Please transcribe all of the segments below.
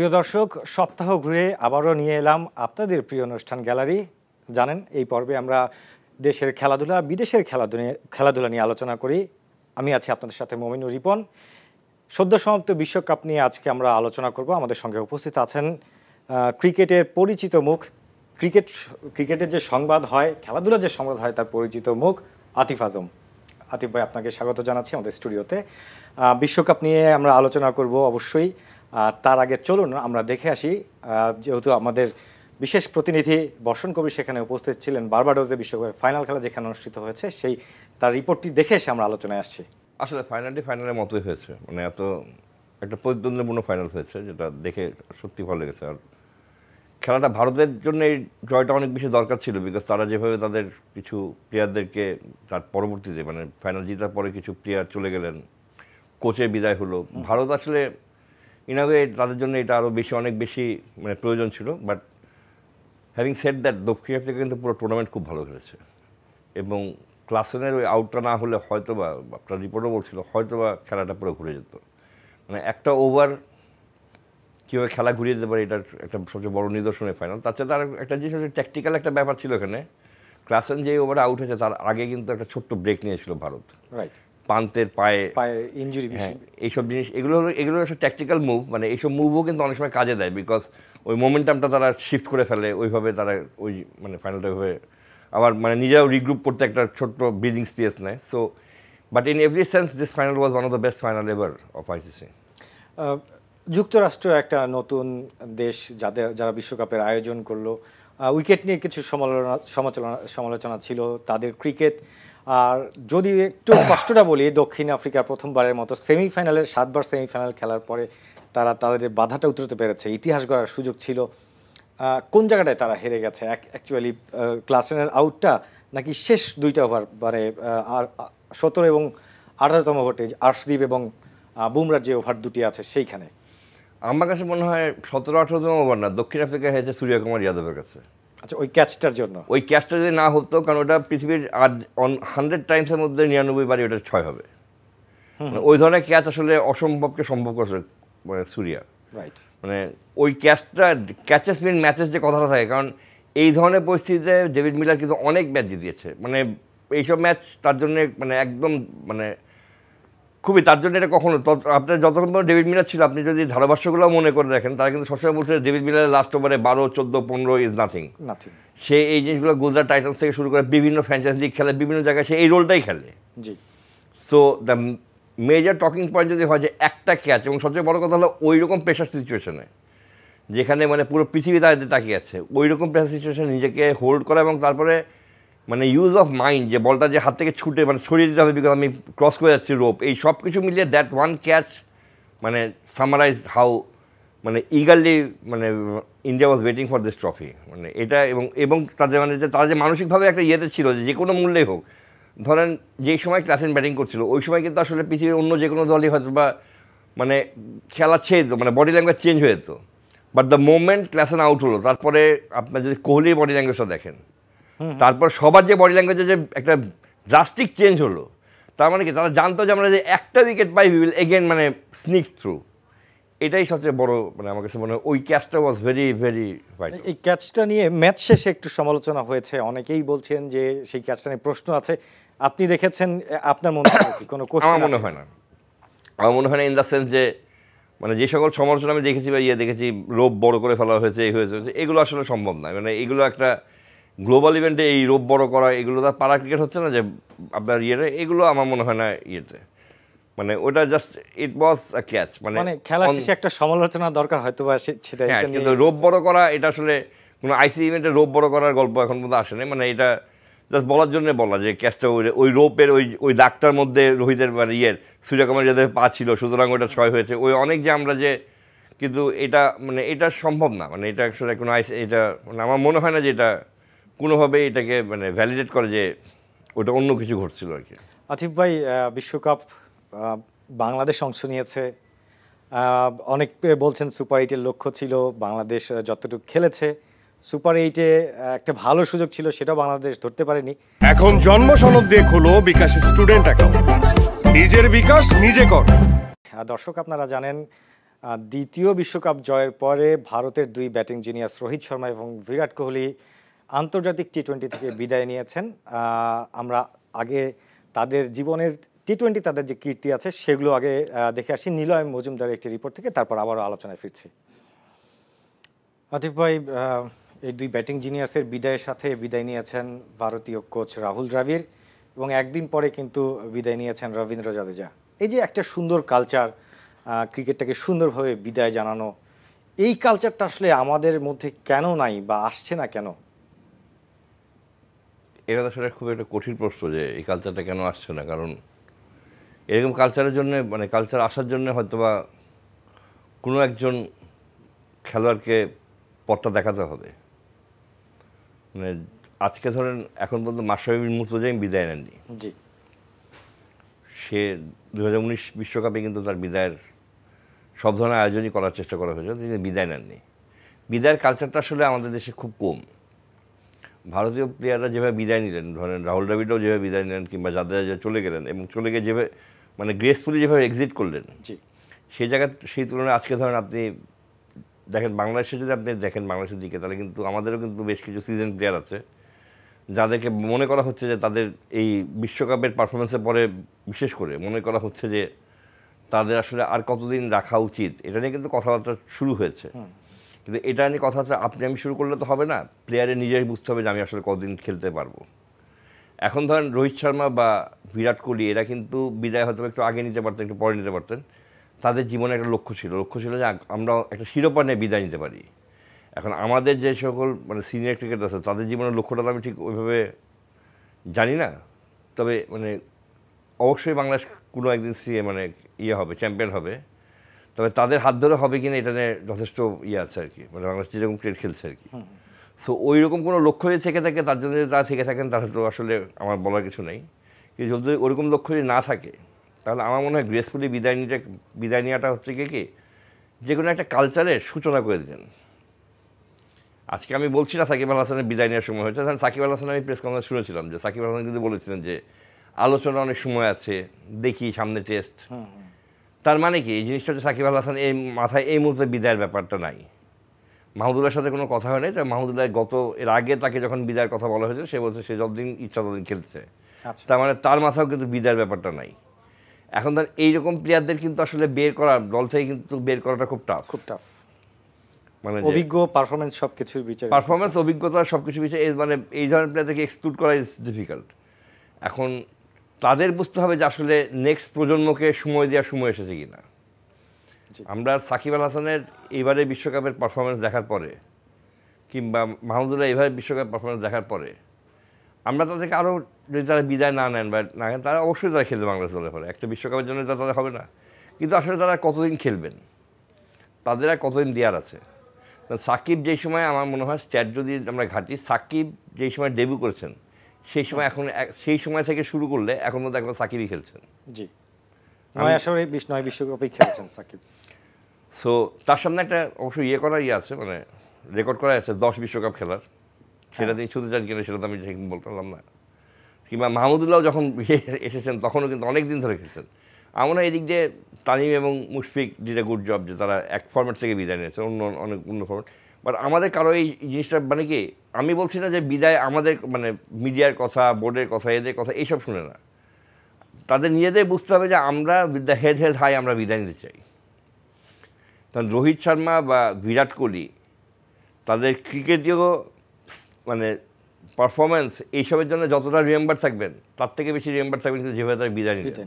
প্রিয় দর্শক, সপ্তাহ ঘুরে আবারও নিয়ে এলাম আপনাদের প্রিয় অনুষ্ঠান গ্যালারি। জানেন, এই পর্বে আমরা দেশের খেলাধুলা, বিদেশের খেলাধুলা নিয়ে আলোচনা করি। আমি আছি আপনাদের সাথে মমিনুর রিপন। সদ্য সমাপ্ত বিশ্বকাপ নিয়ে আজকে আমরা আলোচনা করব। আমাদের সঙ্গে উপস্থিত আছেন ক্রিকেটের পরিচিত মুখ, ক্রিকেটের যে সংবাদ হয়, খেলাধুলার যে সংবাদ হয়, তার পরিচিত মুখ আতিফ আজম। আতিফ ভাই, আপনাকে স্বাগত জানাচ্ছি আমাদের স্টুডিওতে। বিশ্বকাপ নিয়ে আমরা আলোচনা করব অবশ্যই। তার আগে চলুন আমরা দেখে আসি, যেহেতু আমাদের বিশেষ প্রতিনিধি বর্ষণ কবির সেখানে উপস্থিত ছিলেন, বার্বাডোসে বিশ্বকাপের ফাইনাল খেলা যেখানে অনুষ্ঠিত হয়েছে, সেই তার রিপোর্টটি দেখে এসে আমরা আলোচনায় আসছি। আসলে ফাইনালের মতোই হয়েছে, মানে এত একটা প্রতিদ্বন্দ্বীপূর্ণ ফাইনাল হয়েছে, যেটা দেখে সত্যি ভালো লেগেছে। আর খেলাটা ভারতের জন্য এই জয়টা অনেক বেশি দরকার ছিল, বিকজ তারা যেভাবে তাদের কিছু প্লেয়ারদেরকে তার পরবর্তীতে মানে ফাইনাল জেতার পরে কিছু প্লেয়ার চলে গেলেন, কোচের বিদায় হলো, ভারত আসলে ইনাওয়ে তাদের জন্য এটা আরও অনেক বেশি মানে প্রয়োজন ছিল। বাট হ্যাভিং সেড দ্যাট, দক্ষিণ আফ্রিকা কিন্তু পুরো টুর্নামেন্ট খুব ভালো খেলেছে এবং ক্লাসেনের ওই আউটটা না হলে হয়তো বা, আপনার রিপোর্টও বলছিল, হয়তো বা খেলাটা পুরো ঘুরে যেত। মানে একটা ওভার কীভাবে খেলা ঘুরিয়ে দিতে পারে, এটার একটা সবচেয়ে বড় নিদর্শনের ফাইনাল। তার সাথে আর একটা জিনিস হচ্ছে ট্যাকটিক্যাল একটা ব্যাপার ছিল এখানে। ক্লাসেন যে ওভারে আউট হয়েছে তার আগে কিন্তু একটা ছোট্ট ব্রেক নিয়েছিল ভারত, রাইট, পান্তের পায়ে ইনজুরি, এইসব জিনিস, এগুলো একটা ট্যাকটিক্যাল মুভ। মানে এইসব মুভও কিন্তু অনেক সময় কাজে দেয়, বিকজ ওই মোমেন্টামটা তারা শিফট করে ফেলে, ওইভাবে তারা ওই মানে ফাইনালটা ওইভাবে আবার মানে নিজেরাও রিগ্রুপ করতে একটা ছোট্ট ব্রিদিং স্পেস নেয়। So but in every sense this final was one of the best final ever of ICC. যুক্তরাষ্ট্র একটা নতুন দেশ যারা বিশ্বকাপের আয়োজন করলো। উইকেট নিয়ে কিছু সমালোচনা ছিল তাদের ক্রিকেট। আর যদি একটু কষ্টটা বলি, দক্ষিণ আফ্রিকা প্রথমবারের মতো সেমিফাইনালের 7 বার সেমিফাইনাল খেলার পরে তারা তাদের বাধাটা উতরতে পেরেছে, ইতিহাস গড়ার সুযোগ ছিল। কোন জায়গাটায় তারা হেরে গেছে অ্যাকচুয়ালি, ক্লাসেনের আউটটা নাকি শেষ দুইটা ওভার, মানে 17 এবং 18তম ওভারটে আর্শদীপ এবং বুমরার যে ওভার দুটি আছে সেইখানে? আমার কাছে মনে হয় 17-18তম ওভার না, দক্ষিণ আফ্রিকা হেরেছে সূর্যকুমার যাদবের কাছে। আচ্ছা, ওই ক্যাচটার জন্য? ওই ক্যাচটা যদি না হতো, কারণ ওটা পৃথিবীর 100 টাইমসের মধ্যে 99 বারই ওটা 6 হবে। ওই ধরনের ক্যাচ আসলে অসম্ভবকে সম্ভব করেছে মানে সূর্যা, রাইট। মানে ওই ক্যাচেস মিন ম্যাচেস যে কথাটা থাকে, কারণ এই ধরনের পরিস্থিতিতে ডেভিড মিলার কিন্তু অনেক ম্যাচ জিতিয়েছে। মানে এইসব ম্যাচ তার জন্য মানে একদম মানে খুবই, তার জন্য এটা কখনো আপনার যতক্ষণ পর্যন্ত ডেভিড মিলার ছিল, আপনি যদি ধারাভাষ্যগুলো মনে করে দেখেন, তারা কিন্তু সবসময় বলছে ডেভিড মিলারের লাস্ট ওভারে 12, 14, 15 ইজ নাথিং। সে এই জিনিসগুলো গুজরাট টাইটান্স থেকে শুরু করে বিভিন্ন ফ্র্যাঞ্চাইজি লিগ খেলে, বিভিন্ন জায়গায় সে এই রোলটাই খেলে। জি। So the major talking point যদি হয় যে একটা ক্যাচ, এবং সবচেয়ে বড় কথা হলো ওই রকম প্রেশার সিচুয়েশনে যেখানে মানে পুরো পৃথিবী তাদের তাকিয়ে আছে, ওই রকম প্রেশার সিচুয়েশনে নিজেকে হোল্ড করা এবং তারপরে মানে ইউজ অফ মাইন্ড, যে বলটা যে হাত থেকে ছুটে মানে ছড়িয়ে দিতে হবে, বিকজ আমি ক্রস করে যাচ্ছি রোপ, এই সব কিছু মিলিয়ে দ্যাট ওয়ান ক্যাচ মানে সামারাইজ হাউ মানে ইগারলি মানে India was waiting for this trophy. মানে এটা এবং তাদের মানে যে তারা যে মানসিকভাবে একটা ইয়েতে ছিল যে কোনো মূল্যেই হোক, ধরেন যেই সময় ক্লাসেন ব্যাটিং করছিল ওই সময় কিন্তু আসলে পৃথিবীর অন্য যে কোনো দলই হয়তো বা মানে খেলা ছেড়ে যেত, মানে বডি ল্যাঙ্গুয়েজ চেঞ্জ হয়ে যেত। বাট দ্য মোমেন্ট ক্লাসেন আউট হলো, তারপরে আপনার যদি কোহলির বডি ল্যাঙ্গুয়েজটা দেখেন, তারপর সবার যে বডি ল্যাঙ্গুয়েজে যে একটা ড্রাস্টিক চেঞ্জ হলো, তার মানে কি তারা জানতো যে আমরা যে একটা wicket pi we will again মানে স্নিক থ্রু। এটাই সবচেয়ে বড় মানে আমার কাছে মনে হয় ওই ক্যাচটা ওয়াজ ভেরি ভেরি ভাইটাল। এই ক্যাচটা নিয়ে ম্যাচ শেষে একটু সমালোচনা হয়েছে, অনেকেই বলছেন যে সেই ক্যাচটা নিয়ে প্রশ্ন আছে। আপনি দেখেছেন, আপনার মনে হয় কি কোনো কোশ্চেন? আমার মনে হয় না, আমার মনে হয় না, ইন দ্য সেন্স যে মানে যে সকল সমালোচনা আমি দেখেছি বা দেখেছি, রোপ বড় করে ফেলা হয়েছে, এই হয়েছে, এগুলো আসলে সম্ভব না। মানে এগুলো একটা গ্লোবাল ইভেন্টে এই রোপ বড় করা, এগুলো তার পাড়া ক্রিকেট হচ্ছে না যে আপনার ইয়েতে, এগুলো আমার মনে হয় না ইয়েতে, মানে ওটা just it was a catch. মানে খেলা শেষে একটা সমালোচনা দরকার হয়তো বা সেটা, কিন্তু রোপ বড় করা এটা আসলে কোনো আইসি ইভেন্টে রোপ বড় করার গল্প এখন পর্যন্ত আসেনি। মানে এটা জাস্ট বলার জন্য বলা যে ক্যাচটা ওই রোপের ওই দাগটার মধ্যে রোহিতের মানে সূর্যকুমার যাদের পা ছিল, সুতরাং ওটা 6 হয়েছে, ওই অনেক যে আমরা যে, কিন্তু এটা মানে এটা সম্ভব না। মানে এটা আসলে কোনো এটা মানে আমার মনে হয় না যে এটা কোনোভাবে এটাকে মানে ভ্যালিডেট করে যে ওটা অন্য কিছু ঘটছিল আর কি। আতিফ ভাই, বিশ্বকাপ বাংলাদেশ অংশ নিয়েছে, অনেক বলছেন সুপার 8-এর লক্ষ্য ছিল, বাংলাদেশ যতটুকু খেলেছে সুপার 8-এ একটা ভালো সুযোগ ছিল, সেটাও বাংলাদেশ ধরতে পারেনি। এখন জন্ম সনদ দিয়ে খোলো বিকাশ স্টুডেন্ট অ্যাকাউন্ট, নিজের বিকাশ নিজে কর। দর্শক, আপনারা জানেন দ্বিতীয় বিশ্বকাপ জয়ের পরে ভারতের দুই ব্যাটিং জিনিয়াস রোহিত শর্মা এবং বিরাট কোহলি আন্তর্জাতিক টি-20 থেকে বিদায় নিয়েছেন। আমরা আগে তাদের জীবনের টি-20 তাদের যে কীর্তি আছে সেগুলো আগে দেখে আসি নিলয় মজুমদারের একটি রিপোর্ট থেকে, তারপর আবারও আলোচনায় ফিরছি। আতিফ ভাই, এই দুই ব্যাটিং জিনিয়াসের বিদায়ের সাথে বিদায় নিয়েছেন ভারতীয় কোচ রাহুল দ্রাবিড় এবং একদিন পরে কিন্তু বিদায় নিয়েছেন রবীন্দ্র জাদেজা। এই যে একটা সুন্দর কালচার, ক্রিকেটটাকে সুন্দরভাবে বিদায় জানানো, এই কালচারটা আসলে আমাদের মধ্যে কেন নাই বা আসছে না কেন? এটা আসলে খুব একটা কঠিন প্রশ্ন যে এই কালচারটা কেন আসছে না। কারণ এরকম কালচারের জন্য, মানে কালচার আসার জন্য হয়তোবা কোনো একজন খেলোয়াড়কে পথটা দেখাতে হবে। মানে আজকে ধরেন এখন পর্যন্ত মাশরাফি বিন মুর্তজা বিদায় নেননি। জি, সে 2019 বিশ্বকাপে কিন্তু তার বিদায়ের সব ধরনের আয়োজনই করার চেষ্টা করা হয়েছে, তিনি বিদায় নেননি। বিদায়ের কালচারটা আসলে আমাদের দেশে খুব কম। ভারতীয় প্লেয়াররা যেভাবে বিদায় নিলেন, ধরেন রাহুল দ্রাবিড়ও যেভাবে বিদায় নিলেন কিংবা জাদেজা চলে গেলেন এবং চলে গিয়ে যেভাবে মানে গ্রেসফুলি যেভাবে এক্সিট করলেন, সেই জায়গায় সেই তুলনায় আজকে ধরেন আপনি দেখেন বাংলাদেশে যদি আপনি দেখেন বাংলাদেশের দিকে, তাহলে কিন্তু আমাদেরও কিন্তু বেশ কিছু সিজন প্লেয়ার আছে যাদেরকে মনে করা হচ্ছে যে তাদের এই বিশ্বকাপের পারফরমেন্সের পরে বিশেষ করে মনে করা হচ্ছে যে তাদের আসলে আর কতদিন রাখা উচিত, এটা নিয়ে কিন্তু কথাবার্তা শুরু হয়েছে। কিন্তু এটা নিয়ে কথাবার্তা আপনি আমি শুরু করলে তো হবে না, প্লেয়ারের নিজেই বুঝতে হবে যে আমি আসলে কতদিন খেলতে পারবো। এখন ধরেন রোহিত শর্মা বা বিরাট কোহলি এরা কিন্তু বিদায় হয়তো একটু আগে নিতে পারতেন, একটু পরে নিতে পারতেন। তাদের জীবনে একটা লক্ষ্য ছিল যে আমরা একটা শিরোপা নিয়ে বিদায় নিতে পারি। এখন আমাদের যে সকল মানে সিনিয়র ক্রিকেট আছে তাদের জীবনের লক্ষ্যটা তো আমি ঠিক ওইভাবে জানি না, তবে মানে অবশ্যই বাংলাদেশ কোনো একদিন মানে হবে, চ্যাম্পিয়ন হবে। তবে তাদের হাত ধরে হবে কিনা এটা নিয়ে যথেষ্ট আছে আর কি, মানে বাংলাদেশ যেরকম ক্রিকেট খেলছে আর কি। সো ওই রকম কোনো লক্ষ্য যদি থেকে থাকে তার জন্য যদি তারা থেকে থাকেন তাহলে তো আসলে আমার বলার কিছু নেই। কিন্তু যদি ওরকম লক্ষ্য যদি না থাকে তাহলে আমার মনে হয় গ্রেসফুলি বিদায় নেওয়াটা হচ্ছে কি যে কোনো একটা কালচারের সূচনা করে দিলেন। আজকে আমি বলছি না সাকিব আল হাসানের বিদায় নেওয়ার সময় হয়েছে, সাকিব আল হাসান আমি প্রেস কনফারেন্স শুনেছিলাম যে সাকিব আল হাসান কিন্তু বলেছিলেন যে আলোচনা অনেক সময় আছে, দেখি সামনে টেস্ট। তার মানে কি এই জিনিসটা হচ্ছে সাকিব আল হাসান এই মাথায় এই মুহূর্তে বিদায়ের ব্যাপারটা নাই। মাহমুদুল্লাহর সাথে কোনো কথা হয় নাই, তাই মাহমুদুল্লাহ এর আগে তাকে যখন বিদায়ের কথা বলা হয়েছে সে বলছে সে যতদিন ইচ্ছা ততদিন খেলছে। তার মানে তার মাথাও কিন্তু বিদায়ের ব্যাপারটা নাই। এখন তার এইরকম প্লেয়ারদের কিন্তু আসলে বের করা, দল থেকে কিন্তু বের করাটা খুব টাফ। মানে অভিজ্ঞ পারফরম্যান্স সবকিছু বিচার, পারফরম্যান্স অভিজ্ঞতা সবকিছু বিচার, মানে এই ধরনের প্লেয়ারদেরকে এক্সক্লুড করা ইজ ডিফিকাল্ট। এখন তাদের বুঝতে হবে যে আসলে নেক্সট প্রজন্মকে সময় দেওয়ার সময় এসেছে কিনা। আমরা সাকিব আল হাসানের এইবারে বিশ্বকাপের পারফরমেন্স দেখার পরে কিংবা মাহমুদুল্লাহ এইভাবে বিশ্বকাপ পারফরমেন্স দেখার পরে আমরা তাদেরকে আরও যদি তারা বিদায় না নেন বা না নেন, তারা অবশ্যই তারা খেলবে বাংলাদেশ দলের পরে। একটা বিশ্বকাপের জন্য তাদের হবে না, কিন্তু আসলে তারা কতদিন খেলবেন, তাদের আর কতদিন দেওয়ার আছে। সাকিব যেই সময় আমার মনে হয় স্ট্যাট যদি আমরা ঘাঁটি, সাকিব যেই সময় ডেবিউ করেছেন সেই সময় এখন সেই সময় থেকে শুরু করলে এখন মধ্যে একবার সাকিবই খেলছেন। জি, 9 বিশ্বকাপেই খেলেছেন সাকিব। সো তার সামনে একটা অবশ্যই করার আছে, মানে রেকর্ড করা আছে 10 বিশ্বকাপ খেলার, সেটা তিনি ছুতে চান কিনা সেটা তো আমি ঠিক বলতে পারলাম না। কিংবা মাহমুদুল্লাহ যখন এসেছেন তখনও কিন্তু অনেক দিন ধরে খেলছেন। আমার মনে হয় এদিক দিয়ে তামিম এবং Mushfiq did a good job যে তারা এক ফরম্যাট থেকে বিদায় নিয়েছে, অন্য ফরম্যাট। বাট আমাদের কারো এই জিনিসটা মানে কি, আমি বলছি না যে বিদায় আমাদের মানে মিডিয়ার কথা, বোর্ডের কথা, এদের কথা এইসব শুনে না, তাদের নিজেদের বুঝতে হবে যে আমরা উইথ দ্য হেড হাই আমরা বিদায় নিতে চাই। কারণ রোহিত শর্মা বা বিরাট কোহলি তাদের ক্রিকেটীয় মানে পারফরমেন্স এইসবের জন্য যতটা রিমেম্বার থাকবেন তার থেকে বেশি রিমেম্বার থাকবেন কিন্তু যেভাবে তারা বিদায় নিয়েছেন,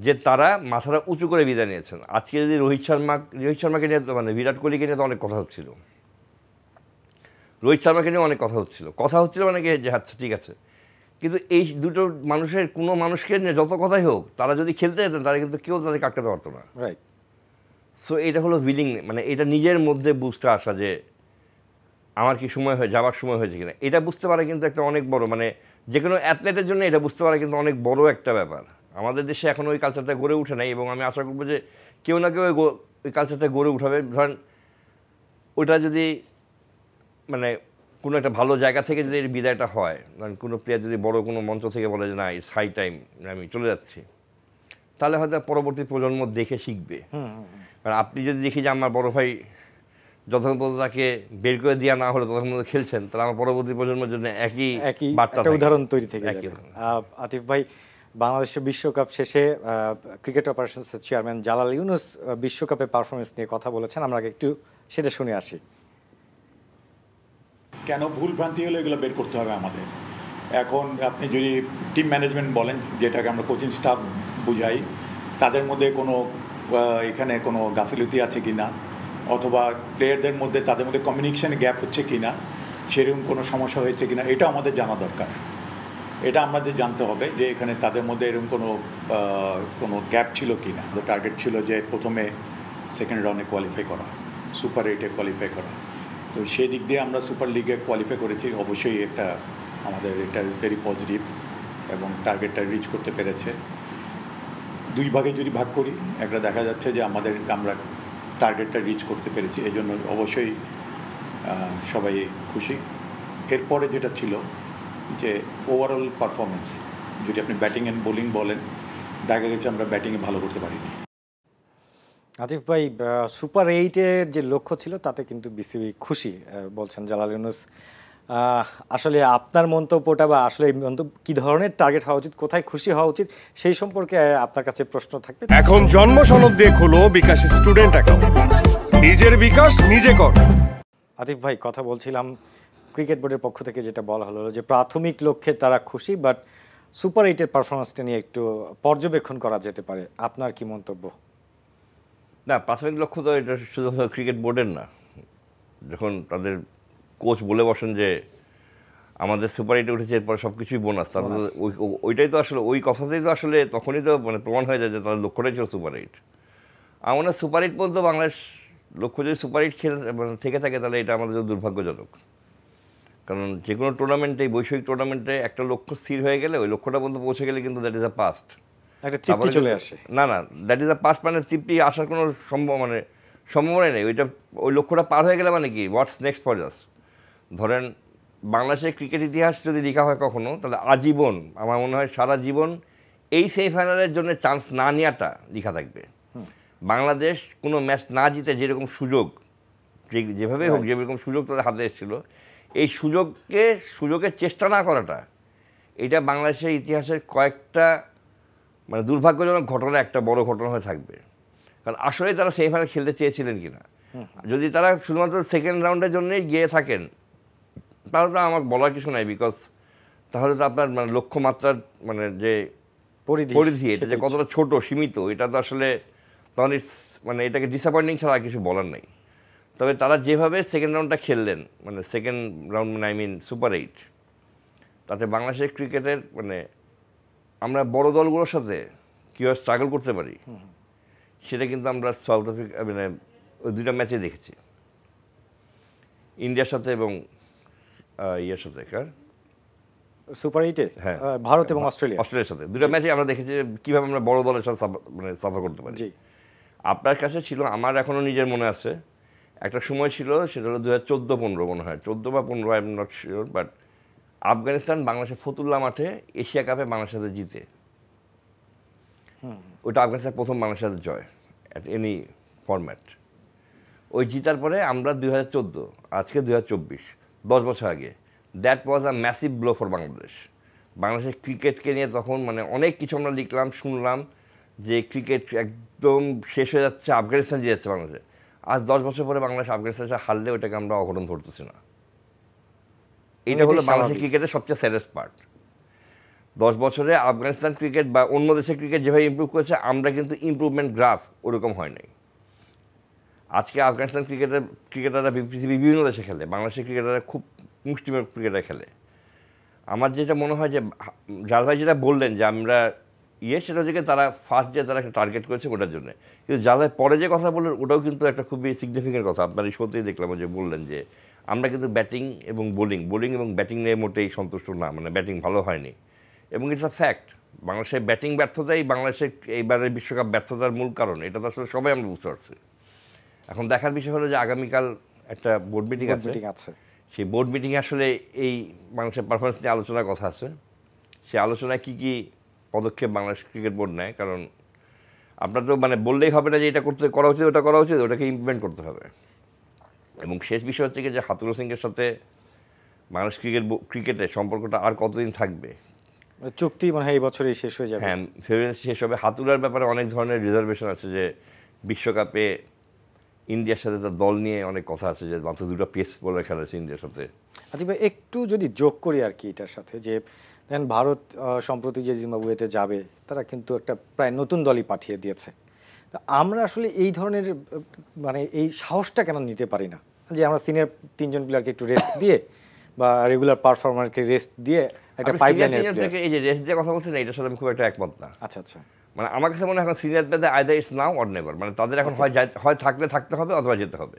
যে তারা মাথাটা উঁচু করে বিদায় নিয়েছেন। আজকে যদি রোহিত শর্মাকে নিয়ে মানে বিরাট কোহলিকে নিয়ে তো অনেক কথা হচ্ছিল, রোহিত শর্মাকে নিয়ে অনেক কথা হচ্ছিল মানে কি যে আচ্ছা ঠিক আছে, কিন্তু এই দুটো মানুষের কোনো মানুষকে নিয়ে যত কথাই হোক তারা যদি খেলতে যেতেন তারা কিন্তু কেউ তাদেরকে আটকাতে পারতো না। সো এটা হলো উইলিং, মানে এটা নিজের মধ্যে বুঝতে আসা যে আমার কি সময় যাওয়ার সময় হয়েছে কিনা, এটা বুঝতে পারা কিন্তু একটা অনেক বড়, মানে যে কোনো অ্যাথলেটের জন্য এটা বুঝতে পারা কিন্তু অনেক বড় একটা ব্যাপার। আমাদের দেশে এখন ওই কালচারটা গড়ে ওঠে নাই এবং আমি আশা করবো যে কেউ না কেউ ওই কালচারটা গড়ে উঠাবে। ধরেন ওইটা যদি মানে কোনো একটা ভালো জায়গা থেকে যদি বিদায়টা হয়, ধরেন কোনো প্লেয়ার যদি বড় কোনো মঞ্চ থেকে বলে যে না ইটস হাই টাইম আমি চলে যাচ্ছি, তাহলে হয়তো পরবর্তী প্রজন্ম দেখে শিখবে। কারণ আপনি যদি দেখি যে আমার বড় ভাই যতক্ষণ পর্যন্ত তাকে বের করে দেওয়া না হলো ততক্ষণ পর্যন্ত খেলছেন, তাহলে আমার পরবর্তী প্রজন্মের জন্য একই বার্তা, উদাহরণ তৈরি থেকে যাবে। আতিফ ভাই, বাংলাদেশের বিশ্বকাপ শেষে ক্রিকেট অপারেশনসের চেয়ারম্যান জালাল ইউনুস বিশ্বকাপের পারফরমেন্স নিয়ে কথা বলেছেন, আমরা একটু সেটা শুনে আসি। কেন ভুল ভ্রান্তি হলো এগুলো বের করতে হবে আমাদের। এখন আপনি যদি টিম ম্যানেজমেন্ট বলেন, যেটাকে আমরা কোচিং স্টাফ বুঝাই, তাদের মধ্যে কোনো এখানে কোনো গাফিলতি আছে কি না, অথবা প্লেয়ারদের মধ্যে তাদের মধ্যে কমিউনিকেশন গ্যাপ হচ্ছে কি না, সেরকম কোনো সমস্যা হয়েছে কি না, এটা আমাদের জানা দরকার। এটা আমাদের জানতে হবে যে এখানে তাদের মধ্যে এরকম কোনো গ্যাপ ছিল কি না। টার্গেট ছিল যে প্রথমে সেকেন্ড রাউন্ডে কোয়ালিফাই করা, সুপার 8-এ কোয়ালিফাই করা। তো সেই দিক দিয়ে আমরা সুপার লিগে কোয়ালিফাই করেছি, অবশ্যই একটা আমাদের এটা ভেরি পজিটিভ, এবং টার্গেটটা রিচ করতে পেরেছে। দুই ভাগে যদি ভাগ করি, একটা দেখা যাচ্ছে যে আমরা টার্গেটটা রিচ করতে পেরেছি, এই জন্য অবশ্যই সবাই খুশি। এরপরে যেটা ছিল যে ওভারঅল পারফরমেন্স, যদি আপনি ব্যাটিং অ্যান্ড বোলিং বলেন, দেখা গেছে আমরা ব্যাটিংয়ে ভালো করতে পারিনি। আতিফ ভাই, সুপার 8-এর যে লক্ষ্য ছিল তাতে কিন্তু বিসিবি খুশি বলছেন জালাল ইউনুস। আসলে আপনার মন্তব্যটা, বা আসলে কি ধরনের টার্গেট হওয়া উচিত, কোথায় খুশি হওয়া উচিত, সেই সম্পর্কে আপনার কাছে প্রশ্ন থাকবে। এখন জন্ম সনদ দিয়ে খোলো বিকাশ স্টুডেন্ট অ্যাকাউন্ট, নিজের বিকাশ নিজে কর। আতিফ ভাই, কথা বলছিলাম ক্রিকেট বোর্ডের পক্ষ থেকে যেটা বলা হলো যে প্রাথমিক লক্ষ্যে তারা খুশি, বাট সুপার 8-এর পারফরমেন্সটা নিয়ে একটু পর্যবেক্ষণ করা যেতে পারে। আপনার কি মন্তব্য? না, প্রাথমিক লক্ষ্য তো এটা শুধু ক্রিকেট বোর্ডের না। যখন তাদের কোচ বলে বসেন যে আমাদের সুপার 8-এ উঠেছে, এরপরে সব কিছুই বোনাস, তাহলে ওইটাই তো আসলে, ওই কথাতেই তো আসলে তখনই তো মানে প্রমাণ হয়ে যায় যে তাদের লক্ষ্যটাই ছিল সুপার 8। আমার মনে হয় সুপার 8 পর্যন্ত বাংলাদেশ লক্ষ্য যদি সুপার 8 থেকে থাকে, তাহলে এটা আমাদের জন্য দুর্ভাগ্যজনক। কারণ যে কোনো টুর্নামেন্টে, বৈশ্বিক টুর্নামেন্টে একটা লক্ষ্য স্থির হয়ে গেলে, ওই লক্ষ্যটা পর্যন্ত পৌঁছে গেলে কিন্তু দ্যাট ইজ আ পাস্ট, একটা তৃপ্তি চলে আসে। না, দ্যাট ইজ আ পাস্ট, মানে তৃপ্তি আসার কোনো সম্ভাবনাই নেই। ওই লক্ষ্যটা পার হয়ে গেলে মানে কি, হোয়াটস নেক্সট ফর আস। ধরেন বাংলাদেশের ক্রিকেট ইতিহাস যদি লেখা হয় কখনো, তাহলে আজীবন, আমার মনে হয় সারা জীবন এই সেমিফাইনালের জন্য চান্স না নেওয়াটা লেখা থাকবে। বাংলাদেশ কোনো ম্যাচ না জিতে যেরকম সুযোগ, যেভাবে হোক যেরকম সুযোগ তাদের হাতে এসেছিল, এই সুযোগের চেষ্টা না করাটা, এটা বাংলাদেশের ইতিহাসের কয়েকটা মানে দুর্ভাগ্যজনক ঘটনা, একটা বড় ঘটনা হয়ে থাকবে। কারণ আসলে তারা সেমিফাইনাল খেলতে চেয়েছিলেন কিনা, যদি তারা শুধুমাত্র সেকেন্ড রাউন্ডের জন্যই গিয়ে থাকেন, তাহলে তো আমার বলার কিছু নাই। বিকজ তাহলে তো আপনার মানে লক্ষ্যমাত্রার মানে যে পরিধি, এটা যে কতটা ছোট সীমিত, এটা তো আসলে তখন মানে এটাকে ডিসঅ্যাপয়েন্টিং ছাড়া আর কিছু বলার নেই। তবে তারা যেভাবে সেকেন্ড রাউন্ডটা খেললেন, মানে সেকেন্ড রাউন্ড মানে সুপার 8, তাতে বাংলাদেশের ক্রিকেটের মানে আমরা বড় দলগুলোর সাথে কীভাবে স্ট্রাগল করতে পারি, সেটা কিন্তু আমরা সাউথ আফ্রিকা মানে ওই দুইটা ম্যাচে দেখেছি, ইন্ডিয়ার সাথে এবং ইয়ের সাথে, সুপার 8-এ হ্যাঁ, ভারত এবং অস্ট্রেলিয়ার সাথে দুটো ম্যাচে আমরা দেখেছি কীভাবে আমরা বড় দলের সাথে মানে সাফার করতে পারি। আপনার কাছে ছিল, আমার এখনও নিজের মনে আছে, একটা সময় ছিল, সেটা হলো 2014-15 মনে হয়, 14 বা 15, I am not sure, but Afghanistan বাংলাদেশের ফতুল্লা মাঠে এশিয়া কাপে বাংলাদেশের সাথে জিতে। ওইটা আফগানিস্তান প্রথম বাংলাদেশের সাথে জয় অ্যাট এনি ফরম্যাট। ওই জিতার পরে আমরা 2014, আজকে 2024, 10 বছর আগে, that was a massive blow for Bangladesh. বাংলাদেশের ক্রিকেটকে নিয়ে তখন মানে অনেক কিছু আমরা লিখলাম, শুনলাম যে ক্রিকেট একদম শেষ হয়ে যাচ্ছে, আফগানিস্তান জিতে যাচ্ছে বাংলাদেশে। আজ 10 বছর পরে বাংলাদেশ আফগানিস্তানের সাথে হারলে ওটাকে আমরা অঘটন ধরতেছি না। এটা হলো বাংলাদেশের ক্রিকেটের সবচেয়ে স্যাডেস্ট পার্ট। 10 বছরে আফগানিস্তান ক্রিকেট বা অন্য দেশের ক্রিকেট যেভাবে ইমপ্রুভ করেছে, আমরা কিন্তু ইমপ্রুভমেন্ট গ্রাফ ওরকম হয় নাই। আজকে আফগানিস্তান ক্রিকেটাররা পৃথিবীর বিভিন্ন দেশে খেলে, বাংলাদেশের ক্রিকেটাররা খুব মুষ্টিমেয় ক্রিকেটার খেলে। আমার যেটা মনে হয় যে জাল ভাই যেটা বললেন যে আমরা সেটা হচ্ছে তারা ফার্স্ট যে তারা একটা টার্গেট করেছে ওটার জন্য, কিন্তু জাল ভাই পরে যে কথা বললেন ওটাও কিন্তু একটা খুবই সিগনিফিকেন্ট কথা। আপনার এই সত্যিই দেখলাম যে বললেন যে আমরা কিন্তু ব্যাটিং এবং বোলিং এবং ব্যাটিং নিয়ে মোটেই সন্তুষ্ট না, মানে ব্যাটিং ভালো হয়নি, এবং ইটস আ ফ্যাক্ট। বাংলাদেশের ব্যাটিং ব্যর্থতাই বাংলাদেশের এইবারের বিশ্বকাপ ব্যর্থতার মূল কারণ, এটা তো আসলে সবাই আমরা বুঝতে পারছি। এখন দেখার বিষয় হলো যে আগামীকাল একটা বোর্ড মিটিং আছে, সেই বোর্ড মিটিংয়ে আসলে এই বাংলাদেশের পারফরমেন্স নিয়ে আলোচনার কথা আছে। সেই আলোচনায় কী কী পদক্ষেপ বাংলাদেশ ক্রিকেট বোর্ড নেয়, কারণ আপনার তো মানে বললেই হবে না যে এটা করা উচিত, ওটাকে ইমপ্লিমেন্ট করতে হবে। এবং শেষ বিষয় হচ্ছে কি যে হাথুরু সিংয়ের সাথে বাংলাদেশ ক্রিকেটের সম্পর্কটা আর কতদিন থাকবে? চুক্তি মনে হয় এই বছরই শেষ হয়ে যাবে। হ্যাঁ, ফেব্রুয়ারি শেষ হবে। হাতুড়ার ব্যাপারে অনেক ধরনের রিজার্ভেশন আছে, যে বিশ্বকাপে ইন্ডিয়ার সাথে তার দল নিয়ে অনেক কথা আছে, যে মাত্র 2টা পেস বোলার খেলা আছে ইন্ডিয়ার সাথে। আচ্ছা ভাই, একটু যদি যোগ করি আর কি এটার সাথে, যে দেখেন ভারত সম্প্রতি যে জিম্বাবুয়েতে যাবে, তারা কিন্তু একটা প্রায় নতুন দলই পাঠিয়ে দিয়েছে। আমরা আসলে এই ধরনের মানে এই সাহসটা কেন নিতে পারি না, যে আমরা সিনিয়র 3জন প্লেয়ারকে একটু রেস্ট দিয়ে বা রেগুলার পারফরমারকে রেস্ট দিয়ে একটা পাইপলাইনের প্লেয়ার। এই যে রেস্ট দিয়ে কথা বলছেন, এটার সাথে আমি খুব একটা একমত না। আচ্ছা, মানে আমার কাছে মনে হয় এখন সিনিয়র প্লেয়ারদের either it's now or never, মানে তাদের এখন হয় থাকতে হবে অথবা যেতে হবে।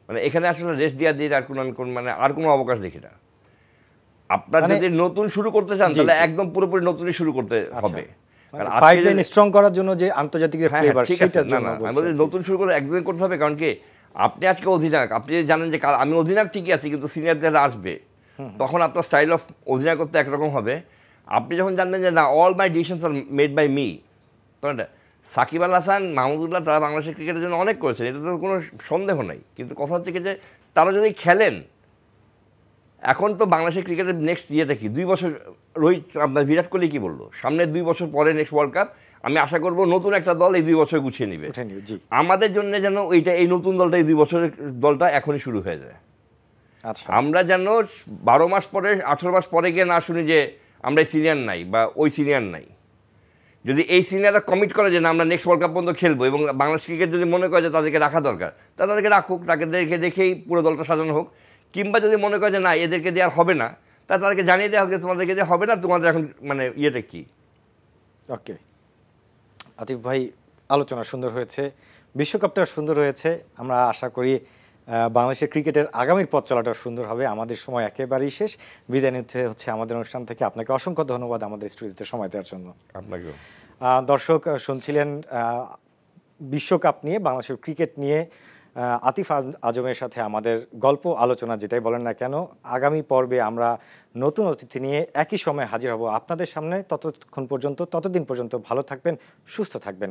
মানে এখানে আসলে রেস্ট দিয়ে আর আর কোনো অবকাশ দেখি না। আপনার যদি নতুন শুরু করতে চান তাহলে একদম পুরোপুরি নতুনই শুরু করতে হবে। পাইপলাইন স্ট্রং করার জন্য যে আন্তর্জাতিক ফ্লেভার, সেটার জন্য আমাদের নতুন শুরু করে একদম করতে হবে। কারণ কি, আপনি আজকে অধিনায়ক, আপনি জানেন যে আমি অধিনায়ক ঠিকই আছি, কিন্তু সিনিয়র প্লেয়ার আসবে, তখন আপনার স্টাইল অফ অধিনায়ক করতে একরকম হবে। আপনি যখন জানবেন যে না, all my decisions are made by me, তখন সাকিব আল হাসান, মাহমুদুল্লাহ, তারা বাংলাদেশের ক্রিকেটের জন্য অনেক করেছেন, এটা তো কোনো সন্দেহ নাই। কিন্তু কথা হচ্ছে কি যে তারা যদি খেলেন, এখন তো বাংলাদেশের ক্রিকেটের নেক্সট ইয়েটা কি, 2 বছর আপনার বিরাট কোহলি কি বললো, সামনে 2 বছর পরে নেক্সট ওয়ার্ল্ড কাপ, আমি আশা করবো নতুন একটা দল এই 2 বছর গুছিয়ে নিবে। আমাদের জন্য যেন এই নতুন দলটা, এই 2 বছরের দলটা এখনই শুরু হয়ে যায়। আচ্ছা, আমরা যেন 12 মাস পরে, 18 মাস পরে গিয়ে না শুনি যে আমরা এই সিনিয়র নাই বা ওই সিনিয়র নাই। যদি এই সিনিয়ররা কমিট করে যে না, আমরা নেক্সট ওয়ার্ল্ড কাপ পর্যন্ত খেলবো, এবং বাংলাদেশ ক্রিকেট যদি মনে করে যে তাদেরকে রাখা দরকার, তাদেরকে রাখুক, তাদেরকে দেখেই পুরো দলটা সাজানো হোক। কিংবা যদি মনে করে যে না, এদেরকে দেওয়ার হবে না, তাদেরকে জানিয়ে দেওয়া হবে তোমাদেরকে দেওয়া হবে না, তোমাদের এখন মানে ইয়েটা কি। ওকে আতিফ ভাই, আলোচনা সুন্দর হয়েছে, বিশ্বকাপটা সুন্দর হয়েছে। আমরা আশা করি বাংলাদেশের ক্রিকেটের আগামীর পথ চলাটা সুন্দর হবে। আমাদের সময় একেবারেই শেষ, বিদায় নিতে হচ্ছে আমাদের অনুষ্ঠান থেকে। আপনাকে অসংখ্য ধন্যবাদ আমাদের স্টুডিওতে সময় দেওয়ার জন্য। আপনাকেও। দর্শক শুনছিলেন বিশ্বকাপ নিয়ে, বাংলাদেশের ক্রিকেট নিয়ে আতিফ আজমের সাথে আমাদের গল্প আলোচনা, যেটাই বলেন না কেন। আগামী পর্বে আমরা নতুন অতিথি নিয়ে একই সময় হাজির হব আপনাদের সামনে। ততদিন পর্যন্ত ভালো থাকবেন, সুস্থ থাকবেন।